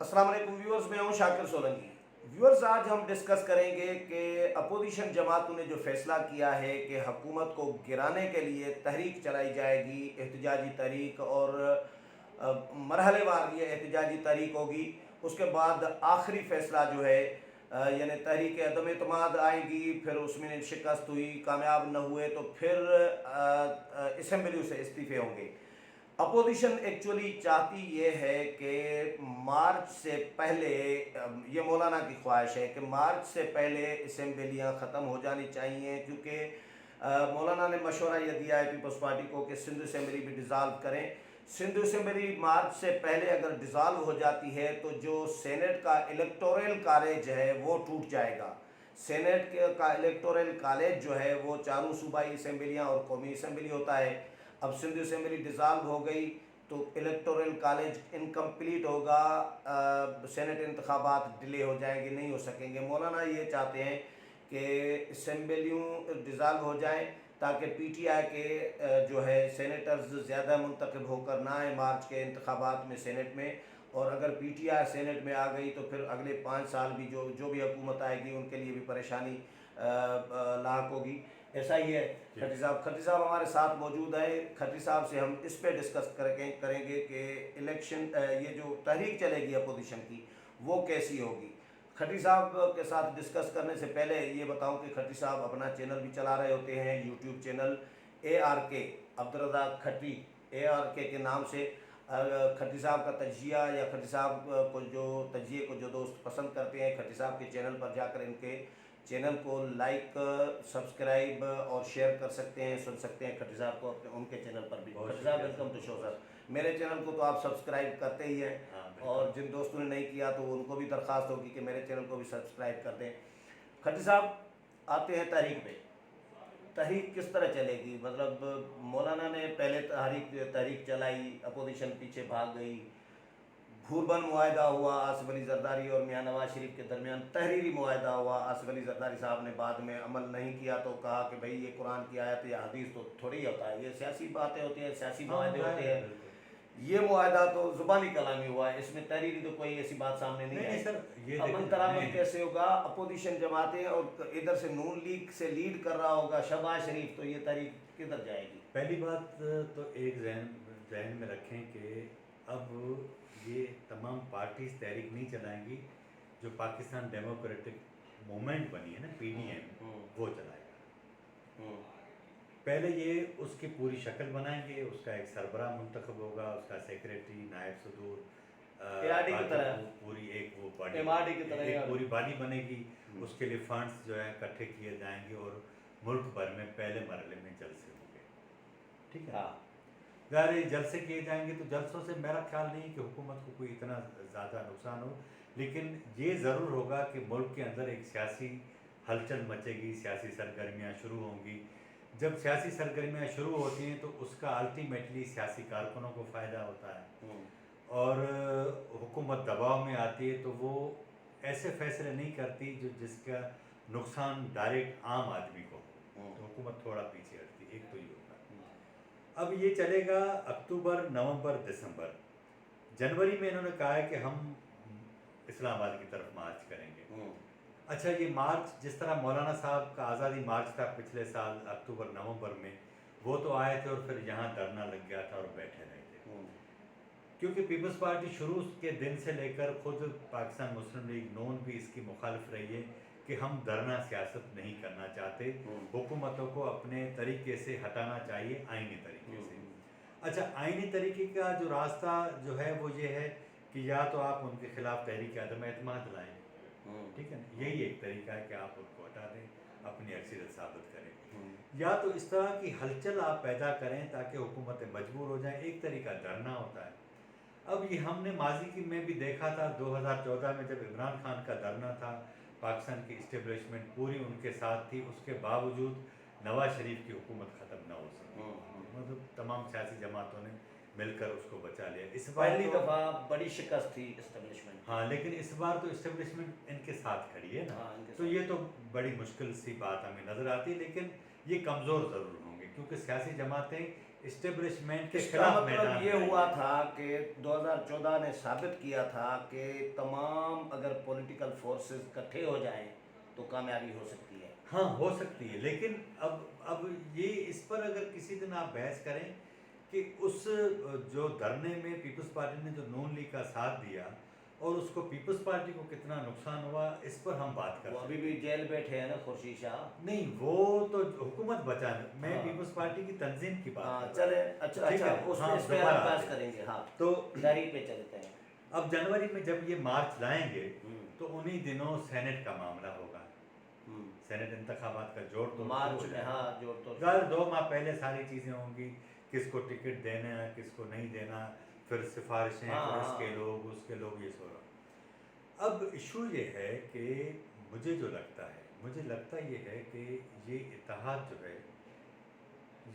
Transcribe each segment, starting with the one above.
अस्सलाम वालेकुम व्यूअर्स, मैं हूं शाकिर सोलंकी। व्यूअर्स, आज हम डिस्कस करेंगे कि अपोजिशन जमातों ने जो फैसला किया है कि हुकूमत को गिराने के लिए तहरीक चलाई जाएगी, एहतजाजी तहरीक, और मरहलेवार ये एहतजाजी तहरीक होगी। उसके बाद आखिरी फैसला जो है यानी तहरीक अदम एतमाद आएगी, फिर उसमें शिकस्त हुई, कामयाब न हुए तो फिर असम्बली से इस्तीफे होंगे। अपोजिशन एक्चुअली चाहती ये है कि मार्च से पहले, ये मौलाना की ख्वाहिश है कि मार्च से पहले असम्बलियाँ ख़त्म हो जानी चाहिए, क्योंकि मौलाना ने मशवरा यह दिया है पीपल्स पार्टी को कि सिंध असम्बली भी डिज़ाल्व करें। सिंध असम्बली मार्च से पहले अगर डिज़ाल्व हो जाती है तो जो सेनेट का इलेक्टोरल कॉलेज है वो टूट जाएगा। सेनेट का इलेक्टोरल कॉलेज जो है वो चारों सूबाई असम्बलियाँ और कौमी असम्बली होता है। अब सिंध असम्बली डिज़ाल्व हो गई तो इलेक्टोरल कॉलेज इनकम्प्लीट होगा, सेनेट इंतखाबात डिले हो जाएंगे, नहीं हो सकेंगे। मौलाना ये चाहते हैं कि असम्बलियों डिज़ाल्व हो जाएं ताकि पीटीआई के जो है सेनेटर्स ज़्यादा मुंतखब होकर ना आए मार्च के इंतखाबात में सेनेट में। और अगर पीटीआई सेनेट में आ गई तो फिर अगले 5 साल भी जो भी हुकूमत आएगी उनके लिए भी परेशानी लाक होगी। ऐसा ही है। खट्टी साहब हमारे साथ मौजूद है। खट्टी साहब से हम इस पे डिस्कस करेंगे कि इलेक्शन, ये जो तहरीक चलेगी अपोजिशन की वो कैसी होगी। खट्टी साहब के साथ डिस्कस करने से पहले ये बताऊं कि खट्टी साहब अपना चैनल भी चला रहे होते हैं, यूट्यूब चैनल ARK अब्दुर्रज़ाक खट्टी, ARK के नाम से। खट्टी साहब का तजिया या खट्टी साहब को जो तजिए को जो दोस्त पसंद करते हैं, खट्टी साहब के चैनल पर जाकर इनके चैनल को लाइक, सब्सक्राइब और शेयर कर सकते हैं, सुन सकते हैं खट्टी साहब को अपने उनके चैनल पर भी। खट्टी साहब वेलकम टू शो सर। मेरे चैनल को तो आप सब्सक्राइब करते ही हैं, और जिन दोस्तों ने नहीं किया तो उनको भी दरख्वास्त होगी कि मेरे चैनल को भी सब्सक्राइब कर दें। खट्टी साहब, आते हैं तहरीक पे। तहरीक किस तरह चलेगी? मतलब मौलाना ने पहले तहरीक चलाई, अपोजिशन पीछे भाग गई, भूरबन मुआहदा हुआ आसिफ अली जरदारी और मियाँ नवाज शरीफ के दरमियान, तहरीरी मुआहदा हुआ। आसिफ अली जरदारी साहब ने बाद में अमल नहीं किया तो कहा कि भाई ये कुरान की आयत या हदीस तो थोड़ी होता है, ये सियासी बातें होती हैं, सियासी मुआहदे होते हैं। ये मुआहदा तो ज़ुबानी कलामी हुआ है, इसमें तहरीरी तो कोई ऐसी बात सामने नहीं आई सर। ये अमन तरामन कैसे होगा? अपोजिशन जमातें और इधर से नून लीग से लीड कर रहा होगा शहबाज शरीफ, तो ये तहरीक किधर जाएगी? पहली बात तो एक जहन में रखें कि अब ये तमाम पार्टीज तहरीक नहीं चलाएंगी, जो पाकिस्तान डेमोक्रेटिक मूवमेंट बनी है ना, PDM, वो चलाएगा। पहले ये उसकी पूरी शक्ल बनाएंगे, उसका एक सरबराह मुंतखब होगा, उसका सेक्रेटरी, नायब सदूर, की तरह पूरी एक वो बॉडी की तरह एक पूरी बॉडी बनेगी। उसके लिए फंड्स जो है इकट्ठे किए जाएंगे और मुल्क भर में पहले मरहले में जलसे होंगे। ठीक है। ज़ाहिर जलसे किए जाएंगे तो जलसों से मेरा ख्याल नहीं कि हुकूमत को कोई इतना ज़्यादा नुकसान हो, लेकिन ये ज़रूर होगा कि मुल्क के अंदर एक सियासी हलचल मचेगी, सियासी सरगर्मियाँ शुरू होंगी। जब सियासी सरगर्मियाँ शुरू होती हैं तो उसका अल्टीमेटली सियासी कारकुनों को फ़ायदा होता है, और हुकूमत दबाव में आती है तो वो ऐसे फैसले नहीं करती जिसका नुकसान डायरेक्ट आम आदमी को हो, तो हुकूमत थोड़ा पीछे हटती है। एक तो ये होगा। अब ये चलेगा अक्टूबर, नवंबर, दिसंबर। जनवरी में इन्होंने कहा है कि हम इस्लामाबाद की तरफ मार्च करेंगे। अच्छा, ये मार्च जिस तरह मौलाना साहब का आज़ादी मार्च था पिछले साल अक्टूबर नवंबर में, वो तो आए थे और फिर यहाँ धरना लग गया था और बैठे रहे थे, क्योंकि पीपल्स पार्टी शुरू के दिन से लेकर खुद पाकिस्तान मुस्लिम लीग नून भी इसकी मुखालिफ रही है कि हम धरना सियासत नहीं करना चाहते, हुकूमतों को अपने तरीके से हटाना चाहिए, आईनी तरीके से। अच्छा, आईनी तरीके का जो रास्ता जो है वो ये है कि या तो आप उनके खिलाफ तहरीक अदम एतमाद लाएं, ठीक है ना, यही एक तरीका है कि आप उनको हटा दें, अपनी अक्सरियत साबित करें, या तो इस तरह की हलचल आप पैदा करें ताकि हुकूमतें मजबूर हो जाएं। एक तरीका धरना होता है। अब ये हमने माजी की में भी देखा था, 2014 में जब इमरान खान का धरना था, पाकिस्तान की इस्टेब्लिशमेंट पूरी उनके साथ थी, उसके बावजूद नवाज शरीफ की हुकूमत ख़त्म ना हो सकी, मतलब तमाम सियासी जमातों ने मिलकर उसको बचा लिया। इस बार पहली दफ़ा बड़ी शिकस्त थी इस्टेब्लिशमेंट। हाँ, लेकिन इस बार तो इस्टेब्लिशमेंट इनके साथ खड़ी है ना, तो ये तो बड़ी मुश्किल सी बात हमें नज़र आती है, लेकिन ये कमज़ोर ज़रूर होंगे क्योंकि सियासी जमातें इस्टेब्लिशमेंट के इसका खिलाफ मतलब मैदान ये में हुआ आएंगे। था कि 2014 ने साबित किया था कि तमाम अगर पॉलिटिकल फोर्सेस इकट्ठे हो जाएं तो कामयाबी हो सकती है। हाँ, हो सकती है, लेकिन अब ये इस पर अगर किसी दिन आप बहस करें कि उस जो धरने में पीपल्स पार्टी ने जो नून लीग का साथ दिया और उसको पीपल्स पार्टी को कितना नुकसान हुआ, इस पर हम बात कर वो सकते अभी हैं। भी जेल बैठे हैं ना खुर्शीद शाह। नहीं, वो तो हुकूमत बचाने, मैं हाँ। पीपल्स पार्टी की तंजीम की बात हाँ कर रहा चले, हूँ। अच्छा ठीक अच्छा, है, उस हाँ, इस पे दोबारा हम आते बहस हैं। करेंगे। हाँ, तो तारीख पे चलते हैं। अब जनवरी में जब ये मार्च लाएंगे हम्म, तो उन्हीं दिनों सेनेट का मामला होगा। हम्म। सेनेट इंतखाबात का जोड़ तो मार्च में, हाँ, जोड़ तोड़ अगर 2 माह पहले सारी चीज़ें होंगी, किसको टिकट देना है, किसको नहीं देना, फिर सिफारिशें, हाँ, फिर हाँ। इसके लोग, उसके लोग, ये सो रहा। अब इशू ये है कि मुझे जो लगता है, मुझे लगता ये है कि ये इत्तेहाद जो है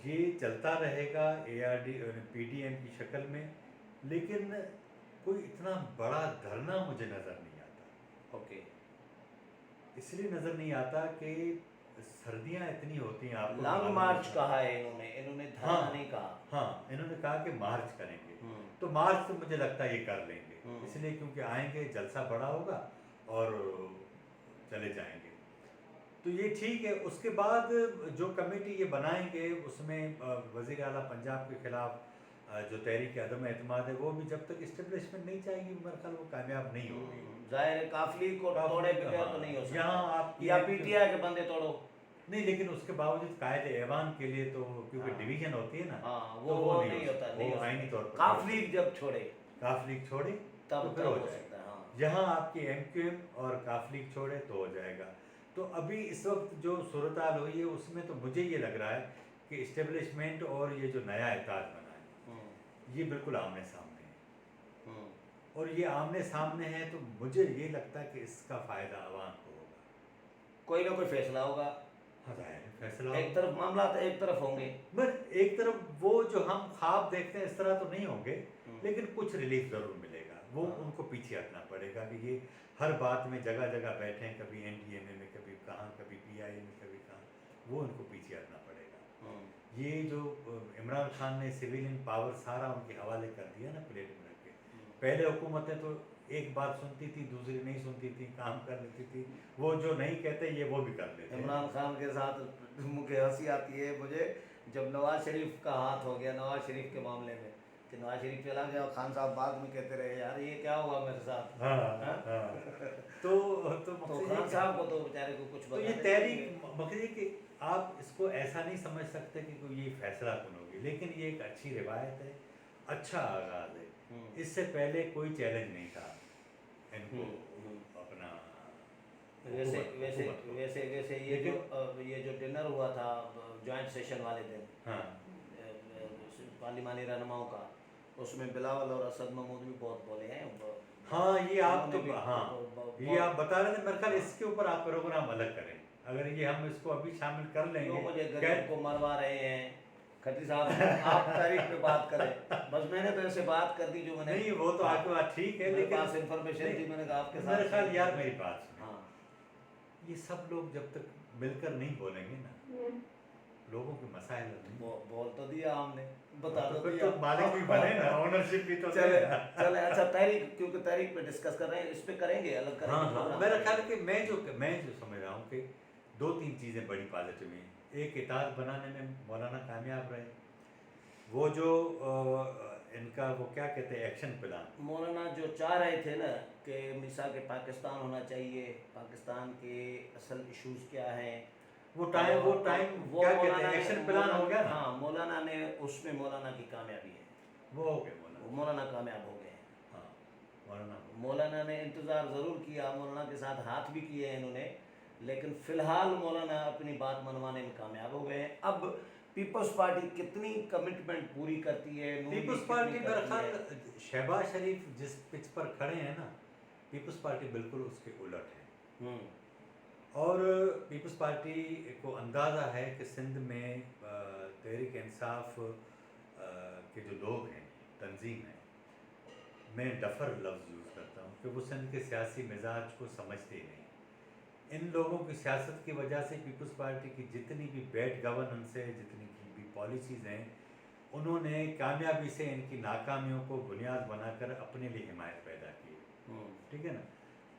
ये चलता रहेगा ARD PDM की शक्ल में, लेकिन कोई इतना बड़ा धरना मुझे नज़र नहीं आता। ओके। इसलिए नज़र नहीं आता कि सर्दियाँ इतनी होती हैं, आपको लॉन्ग मालूम मार्च है। कहा है इन्होंने धरना हाँ, नहीं कहा। हाँ, इन्होंने कहा कि मार्च करेंगे। हम्म, तो मार्च तो मुझे लगता है ये कर लेंगे, हम्म। इसलिए क्योंकि आएंगे, जलसा बड़ा होगा और चले जाएंगे। तो ये ठीक है। उसके बाद जो कमेटी ये बनाएंगे उसमें वज़ीर आला पंजाब के खिलाफ जो तहरीक अदम एतमाद है, वो भी जब तक इस्टेब्लिशमेंट नहीं चाहेगी मेरे ख्याल वो कामयाब नहीं होगी। जाहिर है काफली को काफली तोड़े का, बगैर हाँ, तो नहीं हो सकता। यहाँ आपकी या एक- पीटीआई के बंदे तोड़ो। नहीं, लेकिन उसके बावजूद कायदे ऐवान के लिए तो क्योंकि हाँ। डिवीजन होती है ना, हाँ, तो वो नहीं होता, नहीं वो हो आईनी सकता। तौर पर काफली जब छोड़े काफली छोड़े तब तो फिर तब हो हो जाएगा। सकता है। हाँ, जहाँ आपकी MQM और काफली छोड़े तो हो जाएगा। तो अभी इस वक्त जो सूरत हाल हुई है उसमें तो मुझे ये लग रहा है कि इस्टेब्लिशमेंट और ये जो नया इत्तेहाद बना है ये बिल्कुल आमने सामने है, हम्म। और ये आमने सामने है तो मुझे ये लगता है कि इसका फ़ायदा आवाम को होगा। कोई ना कोई फैसला होगा। हाँ, जाहिर है फैसला एक तरफ मामला तो एक तरफ होंगे। बट एक तरफ वो जो हम ख्वाब देखते हैं इस तरह तो नहीं होंगे, लेकिन कुछ रिलीफ ज़रूर मिलेगा। वो हाँ। उनको पीछे हटना पड़ेगा कि ये हर बात में जगह जगह बैठे, कभी NDMA में, कभी कहाँ, कभी PI में, कभी कहाँ, वो उनको पीछे हटना पड़ेगा। ये जो इमरान खान ने सिविलियन पावर सारा उनके हवाले कर दिया ना प्लेट में रख के। पहले हुकूमतें तो एक बात सुनती थी, दूसरी नहीं सुनती थी, काम कर लेती थी। वो जो नहीं कहते ये वो भी कर लेते। इमरान खान के साथ मुझे हंसी आती है मुझे, जब नवाज शरीफ का हाथ हो गया नवाज शरीफ के मामले में कि नवाज शरीफ चला गया और खान साहब बाद में कहते रहे यार ये क्या हुआ मेरे साथ। हाँ, हाँ? हाँ। तो खान साहब को तो बेचारे को कुछ तो ये तहरीक मकसद ये कि आप इसको ऐसा नहीं समझ सकते कि कोई ये फैसला कौन होगी, लेकिन ये एक अच्छी रिवायत है, अच्छा आगाज है। इससे पहले कोई चैलेंज नहीं था इनको अपना वैसे वैसे हुकूमत को। वैसे वैसे ये जो डिनर हुआ था जॉइंट सेशन वाले दिन, हाँ, पार्लिमानी रहनुमाओं का, उसमें बिलावल और असद महमूद भी बहुत बोले हैं। हाँ, ये आप तो उन्होंने भी हाँ ये आप बता रहे थे, मेरे ख्याल इसके ऊपर आप प्रोग्राम अलग करें। अगर ये हम इसको अभी शामिल कर लेंगे, लोग मुझे गरीब को मरवा रहे हैं। खत्री साहब आप तारीख पे बात करें, बस मैंने तो ऐसे बात कर दी जो मैंने, नहीं वो तो आपकी बात ठीक है, मेरे लेकिन पास इंफॉर्मेशन थी, मैंने कहा आपके साथ मेरे ख्याल यार मेरी बात सुनो। हाँ, ये सब लोग जब तक मिलकर नहीं बोलेंगे ना, लोगों के मसाइल नहीं बोल तो दिया हमने, बता तो तो फिर दिया। तो मालिक भी बने ना, ओनरशिप भी तो चले दे ना। चले। अच्छा, तारीख, क्योंकि तारीख पे डिस्कस कर रहे हैं, इस पे करेंगे, अलग करेंगे हाँ, हाँ, program। मेरा ख्याल है कि मैं जो समझ रहा हूँ कि 2-3 चीज़ें बड़ी पॉजिटिव हैं। एक इताद बनाने में मौलाना कामयाब रहे। वो जो इनका वो क्या कहते हैं एक्शन प्लान, मौलाना जो चाह रहे थे ना कि मिसा के पाकिस्तान होना चाहिए, पाकिस्तान के असल इश्यूज क्या हैं, वो टाइम क्या कहते हैं एक्शन प्लान हो गया ना। हाँ, मौलाना ने उसमें मौलाना की कामयाबी है, वो हो गया मौलाना कामयाब हो गए हैं। हाँ, मौलाना मौलाना ने इंतज़ार ज़रूर किया, मौलाना के साथ हाथ भी किए हैं इन्होंने, लेकिन फ़िलहाल मौलाना अपनी बात मनवाने में कामयाब हो गए हैं। अब पीपल्स पार्टी कितनी कमिटमेंट पूरी करती है, नून लीग पीपल्स कितनी पार्टी मेरा करती है? ख्याल शहबाज शरीफ जिस पिच पर खड़े हैं ना, पीपल्स पार्टी बिल्कुल उसके उलट है। और पीपल्स पार्टी को अंदाज़ा है कि सिंध में तहरीक इंसाफ के जो लोग हैं, तंजीम है, मैं डफर लफ्ज़ यूज़ करता हूँ कि वो सिंध के सियासी मिजाज को समझते ही नहीं। इन लोगों की सियासत की वजह से पीपल्स पार्टी की जितनी भी बैड गवर्नेंस है, जितनी की भी पॉलिसीज़ हैं, उन्होंने कामयाबी से इनकी नाकामियों को बुनियाद बनाकर अपने लिए हिमायत पैदा की, ठीक है ना।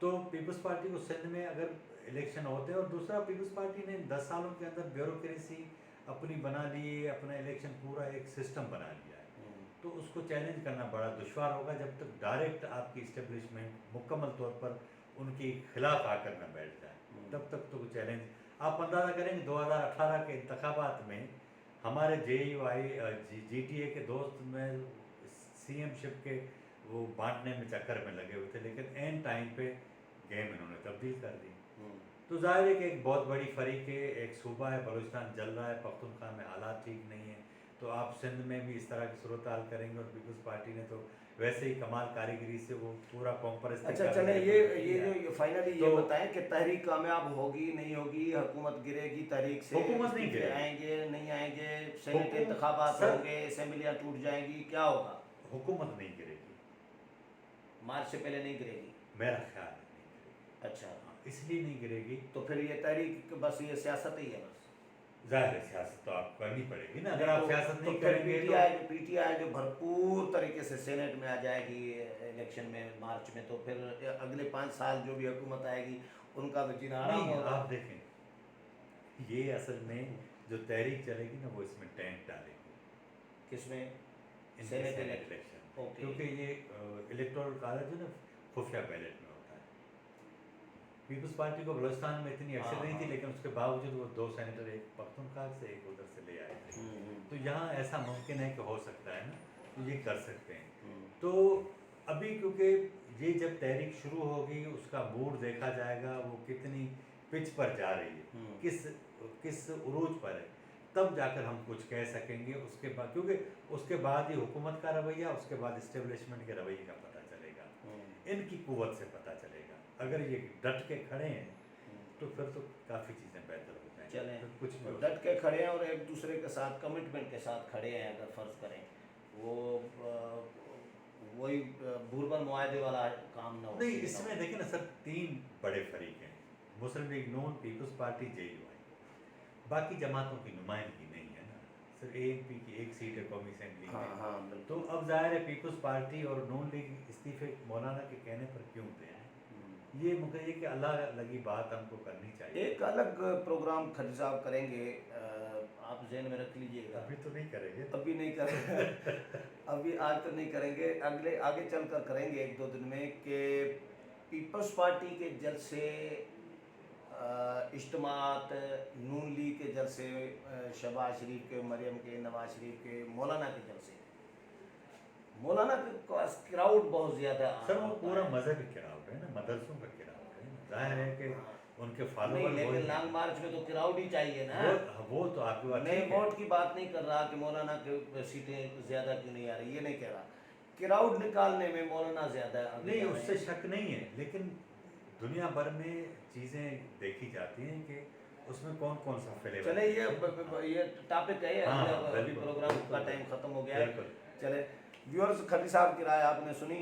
तो पीपल्स पार्टी को सिंध में अगर इलेक्शन होते हैं, और दूसरा पीपल्स पार्टी ने 10 सालों के अंदर ब्यूरोक्रेसी अपनी बना ली, अपना इलेक्शन पूरा एक सिस्टम बना लिया है, तो उसको चैलेंज करना बड़ा दुश्वार होगा जब तक डायरेक्ट आपकी इस्टेब्लिशमेंट मुकम्मल तौर पर उनके खिलाफ आकर न बैठ जाए, तब तक तो चैलेंज। आप अंदाज़ा करेंगे 2018 के इंतखाबात में हमारे GTA के दोस्त में CM-शिप के वो बांटने में चक्कर में लगे हुए थे, लेकिन एन टाइम पे गेम इन्होंने तब्दील कर दी। तो जाहिर है कि एक बहुत बड़ी फरीक है, एक सूबा है बलूचिस्तान जल रहा है, पख्तूनख्वा में हालात ठीक नहीं है, तो आप सिंध में भी इस तरह की सूरत हाल करेंगे, और पीपल्स पार्टी ने तो वैसे ही कमाल कारीगरी से वो पूरा कॉम्प्रेस। अच्छा चले, ये फाइनली ये बताएं कि तहरीक कामयाब होगी नहीं होगी, हुकूमत गिरेगी तहरीक से, हुकूमत नहीं गिरेगी, आएंगे नहीं आएंगे, सेनेट इंतखाबात होंगे, असेंबलियां टूट जाएंगी, क्या होगा? हुकूमत नहीं गिरेगी, मार्च से पहले नहीं गिरेगी, मेरा ख्याल है नहीं गिरेगी। अच्छा, इसलिए नहीं गिरेगी तो फिर ये तहरीक बस ये सियासत ही है बस। जाहिर है सियासत तो आप करनी पड़ेगी ना, अगर आप सियासत नहीं तो करेंगे तो पीटीआई जो भरपूर तरीके से सेनेट में आ जाएगी इलेक्शन में मार्च में, तो फिर अगले 5 साल जो भी हुकूमत आएगी उनका तो जीना आराम नहीं। होगा। आप देखें ये असल में जो तहरीक चलेगी ना वो इसमें टेंट डालेगी, किसमें? सेनेट इलेक्शन, क्योंकि ये इलेक्टोरल कॉलेज जो ना खुफिया बैलेट में होता है। पीपल्स पार्टी को बलूचिस्तान में इतनी अक्सर नहीं थी, लेकिन उसके बावजूद वो 2 सेनेटर, एक पख्तूनख्वा से एक उधर से ले आए थे, तो यहाँ ऐसा मुमकिन है कि हो सकता है ना, तो ये कर सकते हैं। तो अभी क्योंकि ये जब तहरीक शुरू होगी उसका मूड देखा जाएगा, वो कितनी पिच पर जा रही है, किस उरूज पर है, तब जाकर हम कुछ कह सकेंगे। उसके बाद क्योंकि उसके बाद ही हुकूमत का रवैया, उसके बाद इस्टेब्लिशमेंट के रवैये का पता चलेगा, इनकी कुव्वत से पता चलेगा। अगर ये डट के खड़े हैं तो फिर तो काफ़ी चीज़ें बेहतर हो जाएंगी। चलें, तो कुछ भी डट के खड़े हैं और एक दूसरे के साथ कमिटमेंट के साथ खड़े हैं, अगर फ़र्ज़ करें वो वही बुरबन मुआहदे वाला काम ना हो। नहीं, इसमें देखिए ना सर 3 बड़े फरीक हैं, मुस्लिम लीग नून, पीपल्स पार्टी, JUI, बाकी जमातों की नुमाइंदगी नहीं है ना, सिर्फ ANP की एक सीट है कौमी असेंबली में। हाँ, तो अब जाहिर है पीपल्स पार्टी और नून लीग इस्तीफे मौलाना के कहने पर क्यों दे हैं, ये मुझे कि अल्लाह लगी बात हमको करनी चाहिए। एक अलग प्रोग्राम खली साहब करेंगे, आप जहन में रख लीजिएगा। अभी तो नहीं करेंगे, अभी नहीं करेंगे अभी आज तो नहीं करेंगे, आगे चल कर करेंगे 1-2 दिन में, कि पीपल्स पार्टी के जलसे, इज्तिमात, नून लीग के जलसे, शहबाज शरीफ के, मरियम के, नवाज शरीफ के, मौलाना के जलसे, मौलाना का क्राउड बहुत ज़्यादा सर वो पूरा मजहबी क्राउड है ना, मदरसों का क्राउड है, जाहिर है कि उनके फॉलोअर। लेकिन लॉन्ग मार्च में तो क्राउड ही चाहिए ना, वो तो आपकी बात। मैं वोट की बात नहीं कर रहा कि मौलाना की सीटें ज़्यादा क्यों नहीं आ रही, ये नहीं कह रहा, क्राउड निकालने में मौलाना ज़्यादा नहीं, उससे शक नहीं है, लेकिन दुनिया भर में चीज़ें देखी जाती हैं कि उसमें कौन कौन सा फ्लेवर। चले, ये टॉपिक है, अभी प्रोग्राम का टाइम ख़त्म हो गया है। चले व्यूअर्स, खली साहब की राय आपने सुनी,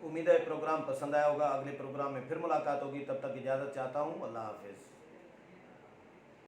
उम्मीद है प्रोग्राम पसंद आया होगा। अगले प्रोग्राम में फिर मुलाकात होगी, तब तक इजाज़त चाहता हूँ, अल्लाह हाफिज़।